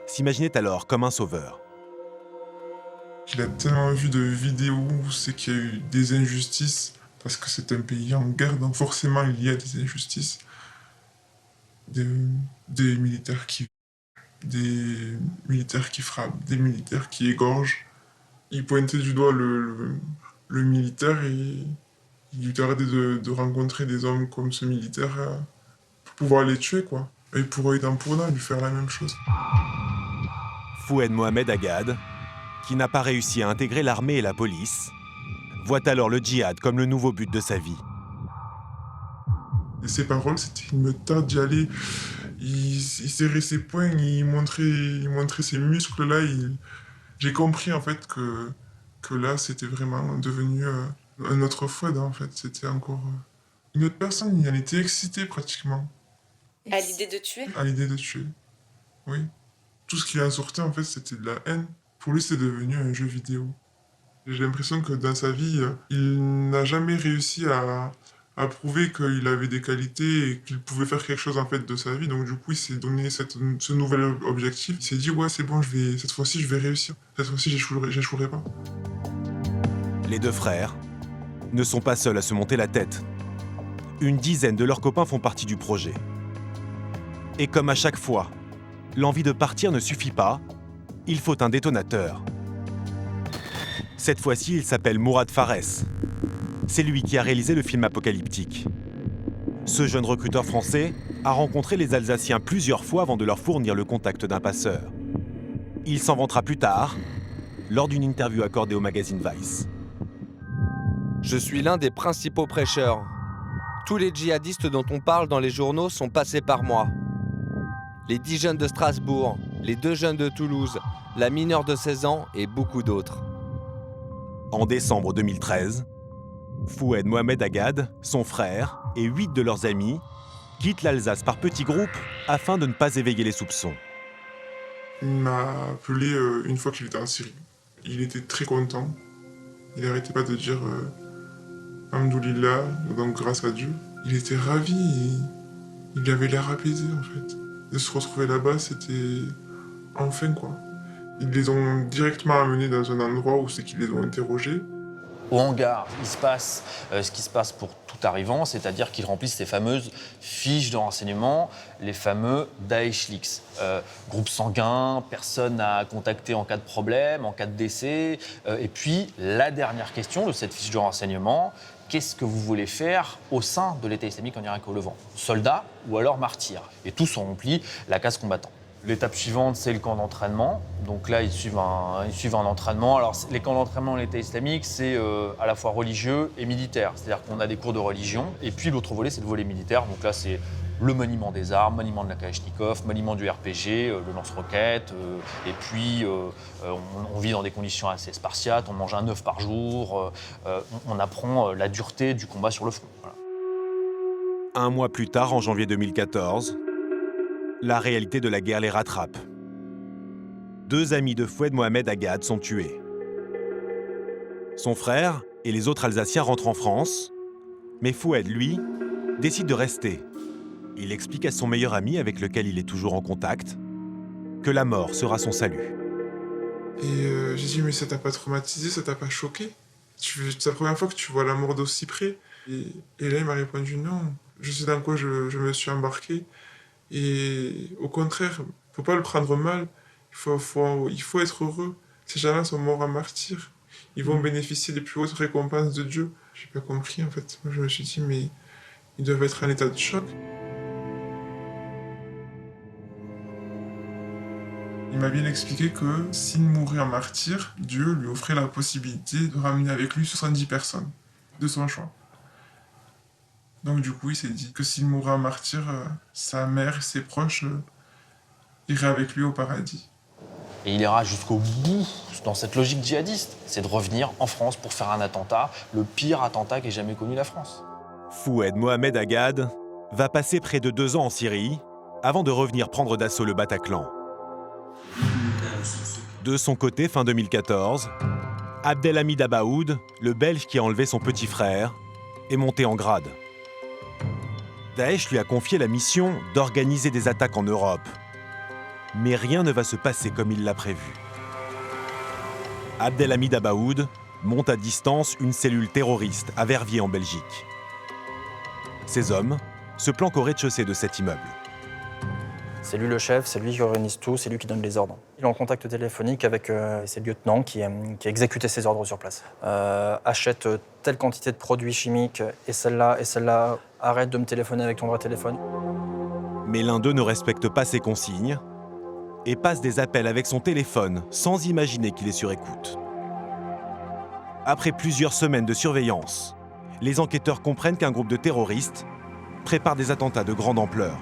s'imaginait alors comme un sauveur. Il a tellement vu de vidéos où c'est qu'il y a eu des injustices, parce que c'est un pays en guerre, donc forcément il y a des injustices. Des militaires qui frappent, des militaires qui égorgent. Il pointait du doigt le militaire et il lui tardait de rencontrer des hommes comme ce militaire pour pouvoir les tuer, quoi. Et pour eux, pour lui faire la même chose. Foued Mohamed Agad, qui n'a pas réussi à intégrer l'armée et la police, voit alors le djihad comme le nouveau but de sa vie. Et ses paroles, c'était « il me tarde d'y aller ». Il serrait ses poings, il montrait ses muscles là. J'ai compris en fait que là, c'était vraiment devenu un autre Foued en fait. C'était encore une autre personne, il en était excité pratiquement. À l'idée de tuer ? À l'idée de tuer, oui. Tout ce qui en sortait, en fait, c'était de la haine. Pour lui, c'est devenu un jeu vidéo. J'ai l'impression que dans sa vie, il n'a jamais réussi à prouver qu'il avait des qualités et qu'il pouvait faire quelque chose en fait de sa vie. Donc du coup, il s'est donné ce nouvel objectif. Il s'est dit, ouais, c'est bon, cette fois-ci, je vais réussir. Cette fois-ci, j'échouerai pas. Les deux frères ne sont pas seuls à se monter la tête. Une dizaine de leurs copains font partie du projet. Et comme à chaque fois, l'envie de partir ne suffit pas, il faut un détonateur. Cette fois-ci, il s'appelle Mourad Fares. C'est lui qui a réalisé le film apocalyptique. Ce jeune recruteur français a rencontré les Alsaciens plusieurs fois avant de leur fournir le contact d'un passeur. Il s'en vantera plus tard, lors d'une interview accordée au magazine Vice. Je suis l'un des principaux prêcheurs. Tous les djihadistes dont on parle dans les journaux sont passés par moi. Les 10 jeunes de Strasbourg, les 2 jeunes de Toulouse, la mineure de 16 ans et beaucoup d'autres. En décembre 2013, Foued Mohamed Agad, son frère et 8 de leurs amis quittent l'Alsace par petits groupes afin de ne pas éveiller les soupçons. Il m'a appelé une fois qu'il était en Syrie. Il était très content. Il n'arrêtait pas de dire Alhamdoulilah, donc grâce à Dieu. Il était ravi et il avait l'air apaisé en fait. De se retrouver là-bas, c'était enfin quoi. Ils les ont directement amenés dans un endroit où c'est qu'ils les ont interrogés. Au hangar, il se passe ce qui se passe pour tout arrivant, c'est-à-dire qu'ils remplissent ces fameuses fiches de renseignement, les fameux Daesh Leaks. Groupe sanguin, personne à contacter en cas de problème, en cas de décès. Et puis, la dernière question de cette fiche de renseignement, qu'est-ce que vous voulez faire au sein de l'État islamique en Irak et au Levant? Soldat ou alors martyr? Et tous ont rempli la case combattant. L'étape suivante, c'est le camp d'entraînement. Donc là, ils suivent un entraînement. Alors, les camps d'entraînement en l'État islamique, c'est à la fois religieux et militaire. C'est-à-dire qu'on a des cours de religion. Et puis, l'autre volet, c'est le volet militaire. Donc là, c'est le maniement des armes, maniement de la Kalachnikov, maniement du RPG, le lance-roquettes. Et puis, on vit dans des conditions assez spartiates. On mange un œuf par jour. On apprend la dureté du combat sur le front. Voilà. Un mois plus tard, en janvier 2014, la réalité de la guerre les rattrape. 2 amis de Foued Mohamed Agad sont tués. Son frère et les autres Alsaciens rentrent en France, mais Foued, lui, décide de rester. Il explique à son meilleur ami, avec lequel il est toujours en contact, que la mort sera son salut. Et j'ai dit, mais ça t'a pas traumatisé, ça t'a pas choqué? C'est la première fois que tu vois la mort d'aussi près. Et là, il m'a répondu, non, je sais dans quoi je me suis embarqué. Et au contraire, faut pas le prendre mal, il faut être heureux. Ces gens-là sont morts en martyrs. Ils vont bénéficier des plus hautes récompenses de Dieu. J'ai pas compris en fait. Moi je me suis dit, mais ils doivent être en état de choc. Il m'a bien expliqué que s'il mourait en martyr, Dieu lui offrait la possibilité de ramener avec lui 70 personnes de son choix. Donc du coup, il s'est dit que s'il mourait en martyr, sa mère et ses proches iraient avec lui au paradis. Et il ira jusqu'au bout dans cette logique djihadiste. C'est de revenir en France pour faire un attentat, le pire attentat qu'ait jamais connu la France. Foued Mohamed Agad va passer près de 2 ans en Syrie avant de revenir prendre d'assaut le Bataclan. De son côté, fin 2014, Abdelhamid Abaoud, le Belge qui a enlevé son petit frère, est monté en grade. Daesh lui a confié la mission d'organiser des attaques en Europe. Mais rien ne va se passer comme il l'a prévu. Abdelhamid Abaoud monte à distance une cellule terroriste à Verviers en Belgique. Ces hommes se planquent au rez-de-chaussée de cet immeuble. C'est lui le chef, c'est lui qui organise tout, c'est lui qui donne les ordres. Il est en contact téléphonique avec ses lieutenants qui exécutaient ses ordres sur place. Achète telle quantité de produits chimiques et celle-là, arrête de me téléphoner avec ton vrai téléphone. Mais l'un d'eux ne respecte pas ses consignes et passe des appels avec son téléphone sans imaginer qu'il est sur écoute. Après plusieurs semaines de surveillance, les enquêteurs comprennent qu'un groupe de terroristes prépare des attentats de grande ampleur.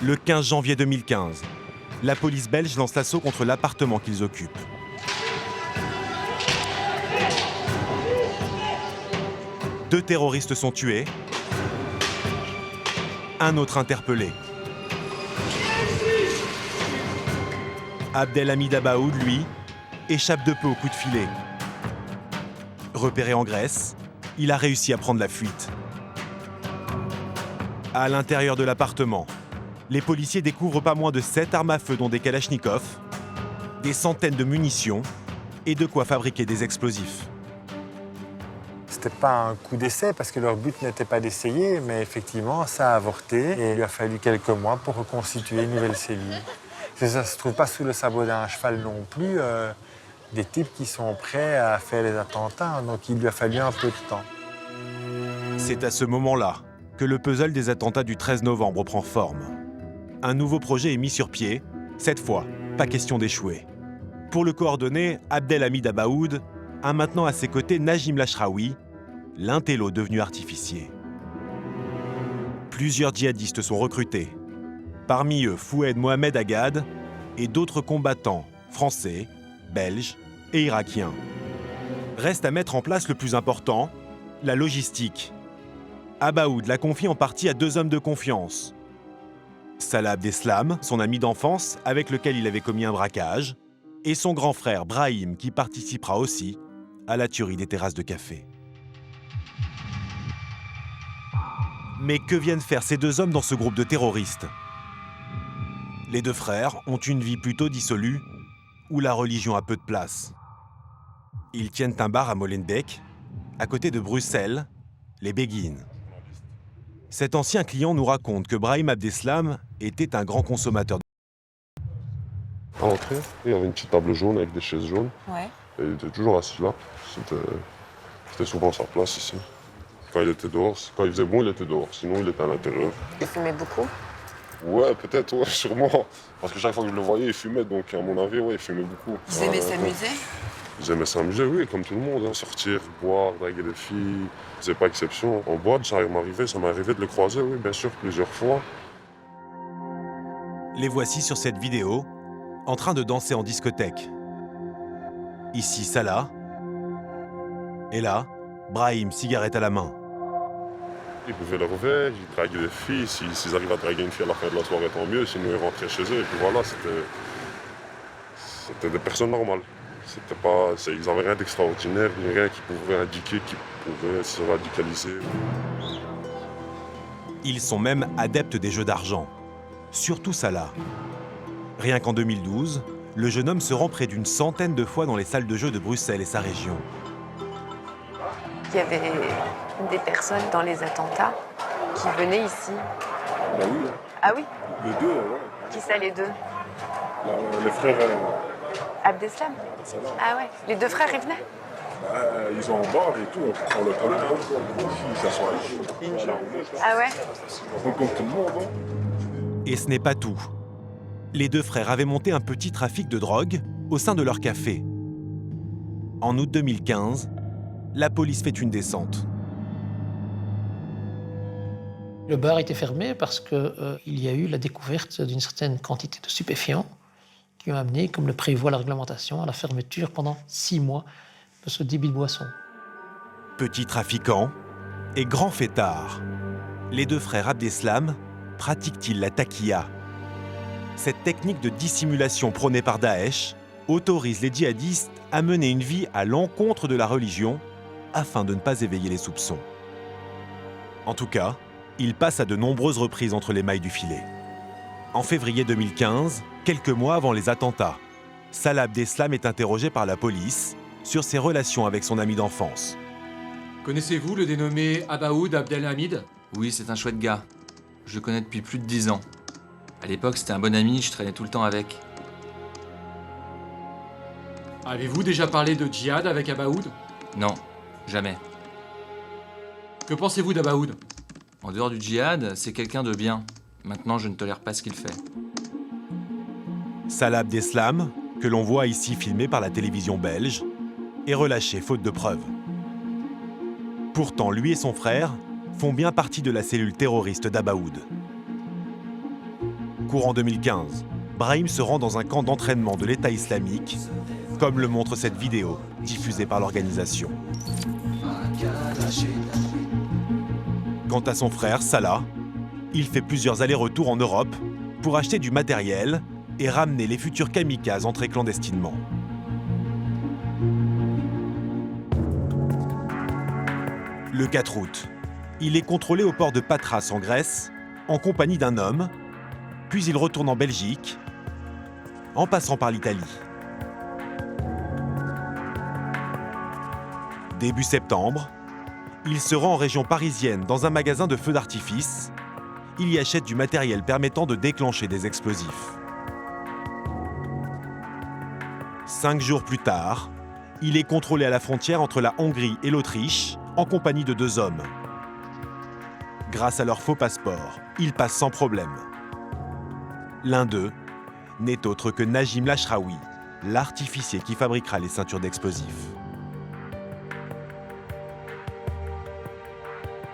Le 15 janvier 2015, la police belge lance l'assaut contre l'appartement qu'ils occupent. Deux terroristes sont tués, un autre interpellé. Abdelhamid Abaoud, lui, échappe de peu au coup de filet. Repéré en Grèce, il a réussi à prendre la fuite. À l'intérieur de l'appartement, les policiers découvrent pas moins de 7 armes à feu dont des kalachnikovs, des centaines de munitions et de quoi fabriquer des explosifs. C'était pas un coup d'essai parce que leur but n'était pas d'essayer, mais effectivement, ça a avorté et il lui a fallu quelques mois pour reconstituer une nouvelle cellule. Ça ne se trouve pas sous le sabot d'un cheval non plus, des types qui sont prêts à faire les attentats, donc il lui a fallu un peu de temps. C'est à ce moment-là que le puzzle des attentats du 13 novembre prend forme. Un nouveau projet est mis sur pied, cette fois, pas question d'échouer. Pour le coordonner, Abdelhamid Abaoud a maintenant à ses côtés Najim Lachraoui, l'intello devenu artificier. Plusieurs djihadistes sont recrutés. Parmi eux, Foued Mohamed Agad et d'autres combattants français, belges et irakiens. Reste à mettre en place le plus important, la logistique. Abaoud la confie en partie à 2 hommes de confiance. Salah Abdeslam, son ami d'enfance avec lequel il avait commis un braquage, et son grand frère Brahim qui participera aussi à la tuerie des terrasses de café. Mais que viennent faire ces 2 hommes dans ce groupe de terroristes? Les 2 frères ont une vie plutôt dissolue, où la religion a peu de place. Ils tiennent un bar à Molenbeek, à côté de Bruxelles, les Béguines. Cet ancien client nous raconte que Brahim Abdeslam était un grand consommateur. À l'entrée, il y avait une petite table jaune avec des chaises jaunes. Ouais. Et il était toujours assis là. C'était souvent sa place ici. Quand il était dehors, quand il faisait bon, il était dehors. Sinon, il était à l'intérieur. Il fumait beaucoup? Ouais, peut-être, ouais, sûrement. Parce que chaque fois que je le voyais, il fumait. Donc, à mon avis, ouais, il fumait beaucoup. Ils aimaient s'amuser? Ils aimaient s'amuser, oui, comme tout le monde. Hein. Sortir, boire, draguer des filles. C'est pas exception. En boîte, ça m'est arrivé de le croiser, oui, bien sûr, plusieurs fois. Les voici sur cette vidéo, en train de danser en discothèque. Ici, Salah. Et là, Brahim, cigarette à la main. Ils buvaient leur verre, ils draguaient des filles. S'ils arrivent à draguer une fille à la fin de la soirée, tant mieux. Sinon, ils rentraient chez eux. Et puis voilà, c'était des personnes normales. Ils n'avaient rien d'extraordinaire, ni rien qui pouvait indiquer qu'ils pouvaient se radicaliser. Ils sont même adeptes des jeux d'argent. Surtout Salah. Rien qu'en 2012, le jeune homme se rend près d'une centaine de fois dans les salles de jeux de Bruxelles et sa région. Il y avait des personnes dans les attentats qui venaient ici. Ben oui. Ah oui? Les 2, ouais. Qui ça, les 2? Les frères... Abdeslam? Ah ouais. Les 2 frères, ils venaient? Ils ont un bar et tout, on le connaît. Ils s'assoient ici. Ah ouais? On compte tout le monde. Hein. Et ce n'est pas tout. Les 2 frères avaient monté un petit trafic de drogue au sein de leur café. En août 2015, la police fait une descente. Le bar était fermé parce qu'il y a eu la découverte d'une certaine quantité de stupéfiants qui ont amené, comme le prévoit la réglementation, à la fermeture pendant 6 mois de ce débit de boisson. Petit trafiquant et grand fêtard, les 2 frères Abdeslam pratiquent-ils la taqiya? Cette technique de dissimulation prônée par Daesh autorise les djihadistes à mener une vie à l'encontre de la religion afin de ne pas éveiller les soupçons. En tout cas, ils passent à de nombreuses reprises entre les mailles du filet. En février 2015, quelques mois avant les attentats, Salah Abdeslam est interrogé par la police sur ses relations avec son ami d'enfance. Connaissez-vous le dénommé Abaoud Abdelhamid? Oui, c'est un chouette gars. Je le connais depuis plus de 10 ans. À l'époque, c'était un bon ami, je traînais tout le temps avec. Avez-vous déjà parlé de djihad avec Abaoud? Non, jamais. Que pensez-vous d'Abaoud? En dehors du djihad, c'est quelqu'un de bien. Maintenant, je ne tolère pas ce qu'il fait. Salah Abdeslam, que l'on voit ici filmé par la télévision belge, est relâché faute de preuves. Pourtant, lui et son frère font bien partie de la cellule terroriste d'Abaoud. Courant 2015, Brahim se rend dans un camp d'entraînement de l'État islamique, comme le montre cette vidéo diffusée par l'organisation. Quant à son frère, Salah, il fait plusieurs allers-retours en Europe pour acheter du matériel et ramener les futurs kamikazes entrés clandestinement. Le 4 août, il est contrôlé au port de Patras en Grèce, en compagnie d'un homme, puis il retourne en Belgique, en passant par l'Italie. Début septembre, il se rend en région parisienne dans un magasin de feux d'artifice. Il y achète du matériel permettant de déclencher des explosifs. 5 jours plus tard, il est contrôlé à la frontière entre la Hongrie et l'Autriche en compagnie de 2 hommes. Grâce à leur faux passeport, il passe sans problème. L'un d'eux n'est autre que Najim Lachraoui, l'artificier qui fabriquera les ceintures d'explosifs.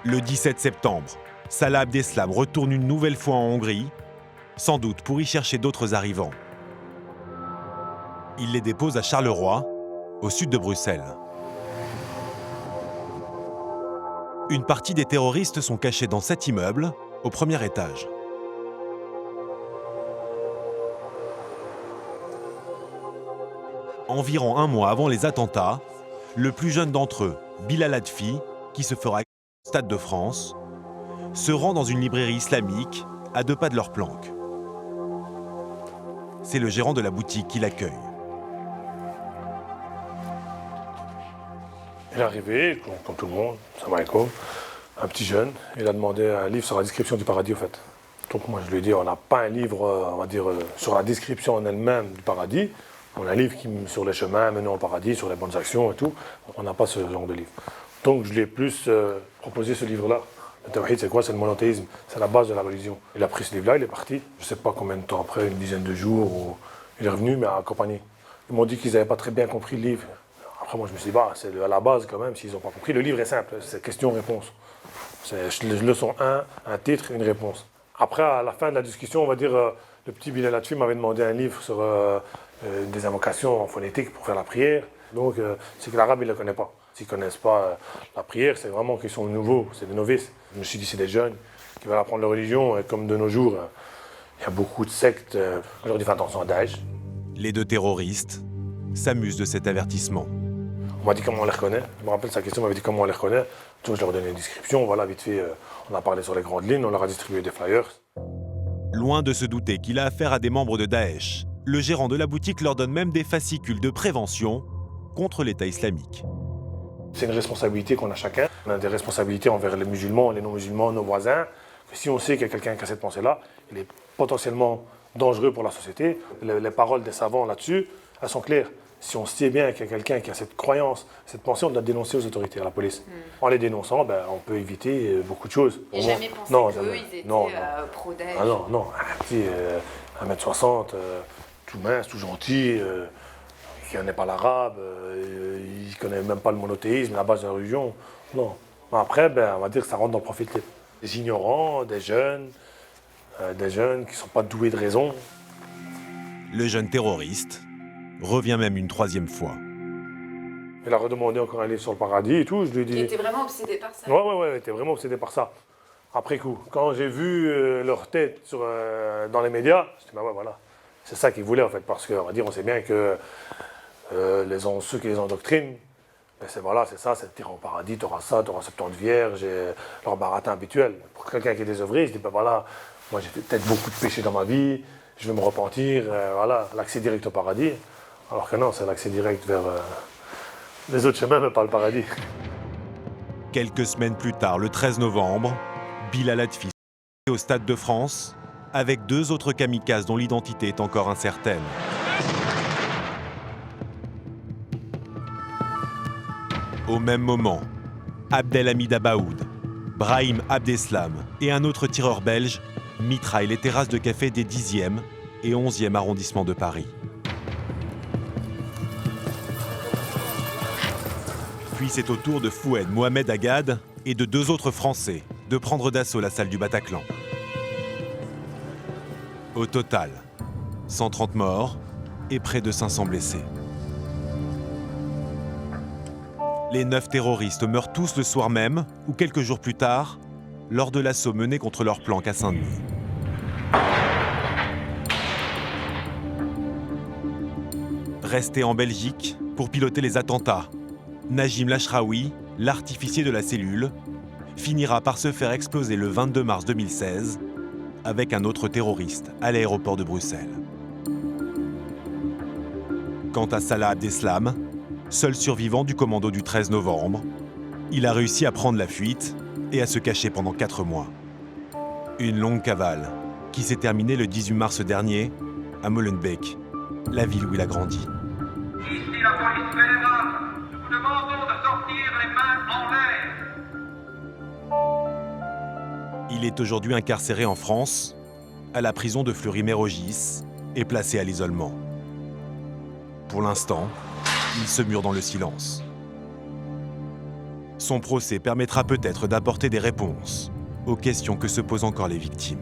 Le 17 septembre, Salah Abdeslam retourne une nouvelle fois en Hongrie, sans doute pour y chercher d'autres arrivants. Il les dépose à Charleroi, au sud de Bruxelles. Une partie des terroristes sont cachés dans cet immeuble, au premier étage. Environ un mois avant les attentats, le plus jeune d'entre eux, Bilal Adfi, qui se fera au Stade de France, se rend dans une librairie islamique à 2 pas de leur planque. C'est le gérant de la boutique qui l'accueille. Il est arrivé, comme tout le monde, salam alaikum, un petit jeune. Il a demandé un livre sur la description du paradis, au fait. Donc moi, je lui ai dit, on n'a pas un livre, on va dire, sur la description en elle-même du paradis. On a un livre sur les chemins menant au paradis, sur les bonnes actions et tout. On n'a pas ce genre de livre. Donc je lui ai plus proposé ce livre-là. Le tawhid, c'est quoi? C'est le monothéisme. C'est la base de la religion. Il a pris ce livre-là, il est parti. Je ne sais pas combien de temps après, une dizaine de jours, il est revenu, mais accompagné. Ils m'ont dit qu'ils n'avaient pas très bien compris le livre. Après, moi, je me suis dit, bah, c'est à la base quand même, s'ils n'ont pas compris. Le livre est simple, c'est question-réponse. C'est leçon 1, un titre, une réponse. Après, à la fin de la discussion, on va dire, le petit Bilal Adfi m'avait demandé un livre sur des invocations en phonétique pour faire la prière. Donc, c'est que l'arabe, il ne le connaît pas. S'ils ne connaissent pas la prière, c'est vraiment qu'ils sont nouveaux, c'est des novices. Je me suis dit, c'est des jeunes qui veulent apprendre la religion. Et comme de nos jours, il y a beaucoup de sectes. Je leur dis, fais attention à Daesh. Les 2 terroristes s'amusent de cet avertissement. On m'a dit comment on les reconnaît. Je me rappelle sa question, on m'avait dit comment on les reconnaît. Donc je leur ai donné une description. Voilà, vite fait, on a parlé sur les grandes lignes, on leur a distribué des flyers. Loin de se douter qu'il a affaire à des membres de Daesh, le gérant de la boutique leur donne même des fascicules de prévention contre l'État islamique. C'est une responsabilité qu'on a chacun. On a des responsabilités envers les musulmans, les non-musulmans, nos voisins. Si on sait qu'il y a quelqu'un qui a cette pensée-là, il est potentiellement dangereux pour la société. Les paroles des savants là-dessus, elles sont claires. Si on sait bien qu'il y a quelqu'un qui a cette croyance, cette pensée, on doit dénoncer aux autorités, à la police. En les dénonçant, on peut éviter beaucoup de choses. Et jamais pensé qu'eux, ils étaient pro-Daesh. Ah non, un petit 1m60, tout mince, tout gentil, qui ne connaît pas l'arabe, il ne connaît même pas le monothéisme, la base de la religion. Non. Après, on va dire que ça rentre dans le profil. Des ignorants, des jeunes qui ne sont pas doués de raison. Le jeune terroriste revient même une 3e fois. Il a redemandé encore un livre sur le paradis et tout. Je lui ai dit... Il était vraiment obsédé par ça. Ouais, il était vraiment obsédé par ça. Après coup, quand j'ai vu leur tête dans les médias, je me suis dit, voilà, c'est ça qu'ils voulaient en fait, parce qu'on va dire, on sait bien que ceux qui les endoctrinent, c'est ça, c'est tir au paradis, tu auras ça, tu auras 70 vierges, leur baratin habituel. Pour quelqu'un qui est désœuvré, il se dit, voilà, moi j'ai fait peut-être beaucoup de péchés dans ma vie, je vais me repentir, voilà, l'accès direct au paradis. Alors que non, c'est l'accès direct vers les autres chemins, mais pas le paradis. Quelques semaines plus tard, le 13 novembre, Bilal Adfi est au Stade de France avec 2 autres kamikazes dont l'identité est encore incertaine. Au même moment, Abdelhamid Abaoud, Brahim Abdeslam et un autre tireur belge mitraillent les terrasses de café des 10e et 11e arrondissements de Paris. Puis c'est au tour de Foued Mohamed Agad et de 2 autres Français de prendre d'assaut la salle du Bataclan. Au total, 130 morts et près de 500 blessés. Les 9 terroristes meurent tous le soir même, ou quelques jours plus tard, lors de l'assaut mené contre leur planque à Saint-Denis. Resté en Belgique pour piloter les attentats, Najim Lachraoui, l'artificier de la cellule, finira par se faire exploser le 22 mars 2016 avec un autre terroriste à l'aéroport de Bruxelles. Quant à Salah Abdeslam, seul survivant du commando du 13 novembre, il a réussi à prendre la fuite et à se cacher pendant 4 mois. Une longue cavale qui s'est terminée le 18 mars dernier à Molenbeek, la ville où il a grandi. Ici la police fédérale, nous vous demandons de sortir les mains en l'air. Il est aujourd'hui incarcéré en France, à la prison de Fleury-Mérogis, et placé à l'isolement. Pour l'instant, il se mure dans le silence. Son procès permettra peut-être d'apporter des réponses aux questions que se posent encore les victimes.